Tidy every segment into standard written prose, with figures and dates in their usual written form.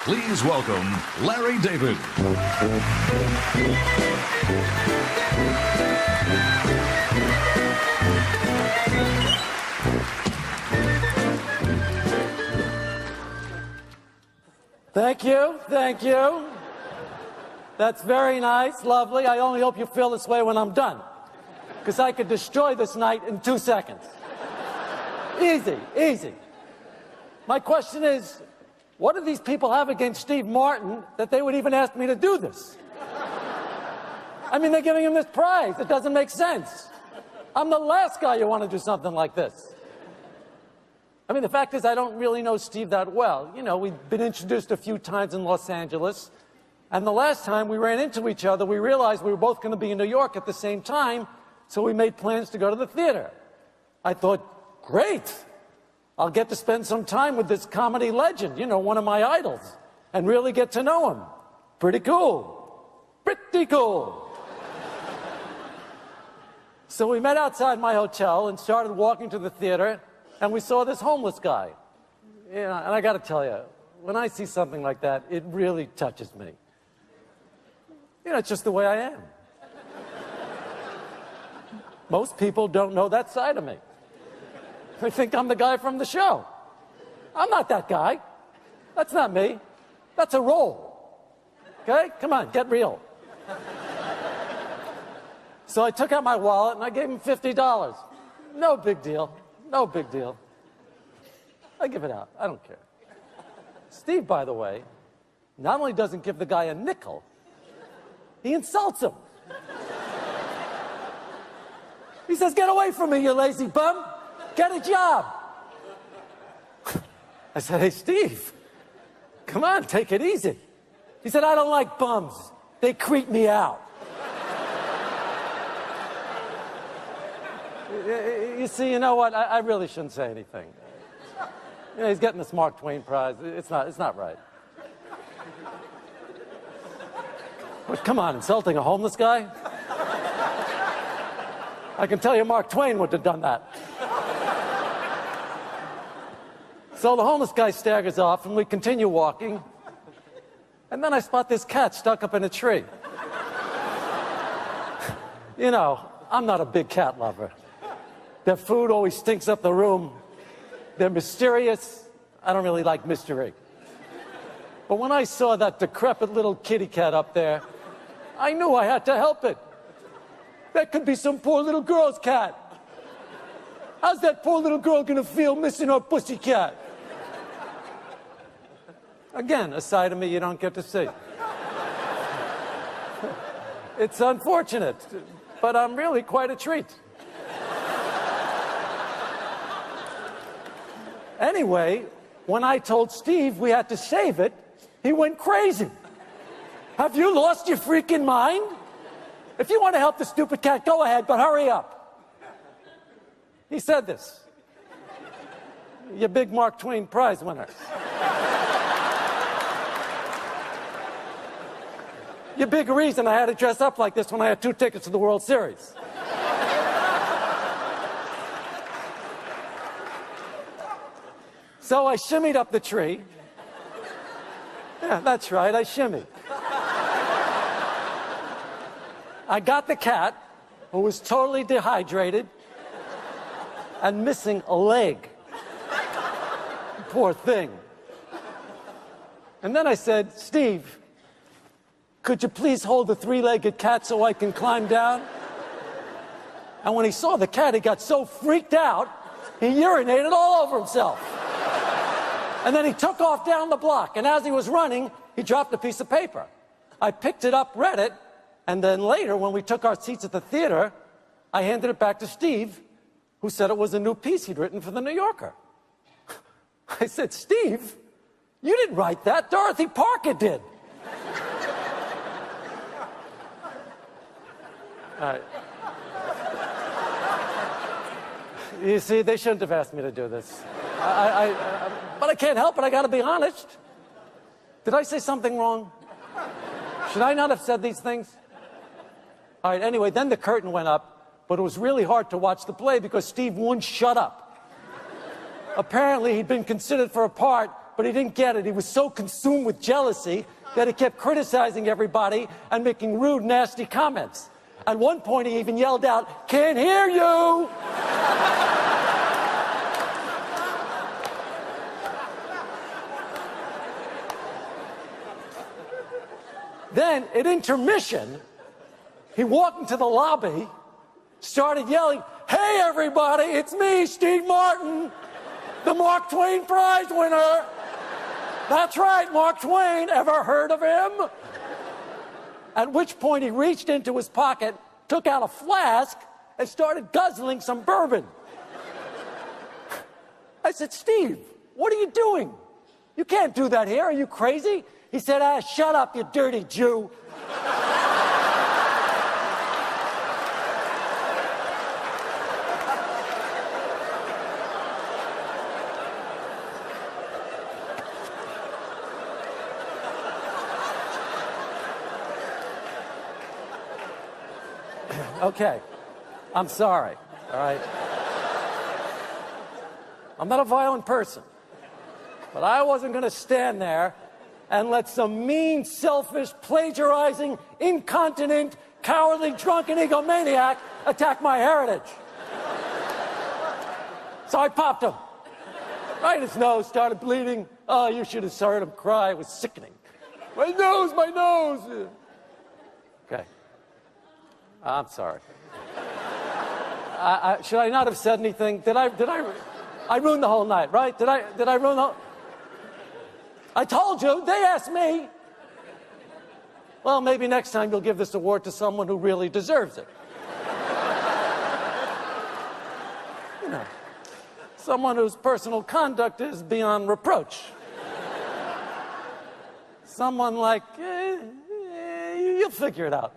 Please welcome Larry David. Thank you, thank you. That's very nice, lovely. I only hope you feel this way when I'm done, because I could destroy this night in 2 seconds. Easy, easy. My question is, what do these people have against Steve Martin that they would even ask me to do this? I mean, they're giving him this prize. It doesn't make sense. I'm the last guy you want to do something like this. I mean, the fact is, I don't really know Steve that well. You know, we've been introduced a few times in Los Angeles, and the last time we ran into each other, we realized we were both going to be in New York at the same time, so we made plans to go to the theater. I thought, great. I'll get to spend some time with this comedy legend, you know, one of my idols, and really get to know him. Pretty cool. Pretty cool. So we met outside my hotel and started walking to the theater, and we saw this homeless guy. You know, and I got to tell you, when I see something like that, it really touches me. You know, it's just the way I am. Most people don't know that side of me. They think I'm the guy from the show. I'm not that guy. That's not me. That's a role. Okay? Come on, get real. So I took out my wallet and I gave him $50. No big deal. No big deal. I give it out. I don't care. Steve, by the way, not only doesn't give the guy a nickel, he insults him. He says, "Get away from me, you lazy bum. Get a job." I said, "Hey, Steve, come on, take it easy." He said, "I don't like bums. They creep me out." You see, you know what? I really shouldn't say anything. You know, he's getting this Mark Twain prize. It's not right. But come on, insulting a homeless guy? I can tell you Mark Twain would have done that. So the homeless guy staggers off, and we continue walking. And then I spot this cat stuck up in a tree. You know, I'm not a big cat lover. Their food always stinks up the room. They're mysterious. I don't really like mystery. But when I saw that decrepit little kitty cat up there, I knew I had to help it. That could be some poor little girl's cat. How's that poor little girl gonna feel missing her pussy cat? Again, a side of me you don't get to see. It's unfortunate, but I'm really quite a treat. Anyway, when I told Steve we had to save it, he went crazy. Have you lost your freaking mind? If you want to help the stupid cat, go ahead, but hurry up. He said this. You big Mark Twain prize winner. You big reason I had to dress up like this when I had 2 tickets to the World Series. So I shimmied up the tree. Yeah, that's right, I shimmied. I got the cat, who was totally dehydrated and missing a leg. Poor thing. And then I said, "Steve, could you please hold the 3-legged cat so I can climb down?" And when he saw the cat, he got so freaked out, he urinated all over himself. And then he took off down the block, and as he was running, he dropped a piece of paper. I picked it up, read it, and then later, when we took our seats at the theater, I handed it back to Steve, who said it was a new piece he'd written for the New Yorker. I said, "Steve, you didn't write that. Dorothy Parker did." All right. You see, they shouldn't have asked me to do this. But I can't help it. I got to be honest. Did I say something wrong? Should I not have said these things? All right, anyway, then the curtain went up, but it was really hard to watch the play because Steve wouldn't shut up. Apparently, he'd been considered for a part but he didn't get it. He was so consumed with jealousy that he kept criticizing everybody and making rude, nasty comments. At one point, he even yelled out, "Can't hear you!" Then, at intermission, he walked into the lobby, started yelling, "Hey, everybody, it's me, Steve Martin, the Mark Twain Prize winner." That's right, Mark Twain. Ever heard of him? At which point he reached into his pocket, took out a flask, and started guzzling some bourbon. I said, "Steve, what are you doing? You can't do that here. Are you crazy?" He said, "Ah, shut up, you dirty Jew." Okay, I'm sorry, all right? I'm not a violent person, but I wasn't going to stand there and let some mean, selfish, plagiarizing, incontinent, cowardly, drunken egomaniac attack my heritage. So I popped him. Right in his nose, started bleeding. Oh, you should have heard him cry. It was sickening. My nose, my nose. Okay. I'm sorry. Should I not have said anything? I ruined the whole night, right? Did I ruin the whole... I told you, they asked me. Well, maybe next time you'll give this award to someone who really deserves it. You know, someone whose personal conduct is beyond reproach. Someone like, you'll figure it out.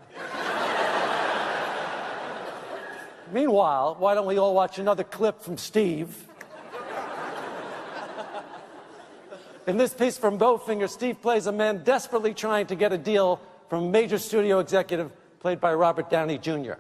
Meanwhile, why don't we all watch another clip from Steve? In this piece from Bowfinger, Steve plays a man desperately trying to get a deal from a major studio executive played by Robert Downey Jr.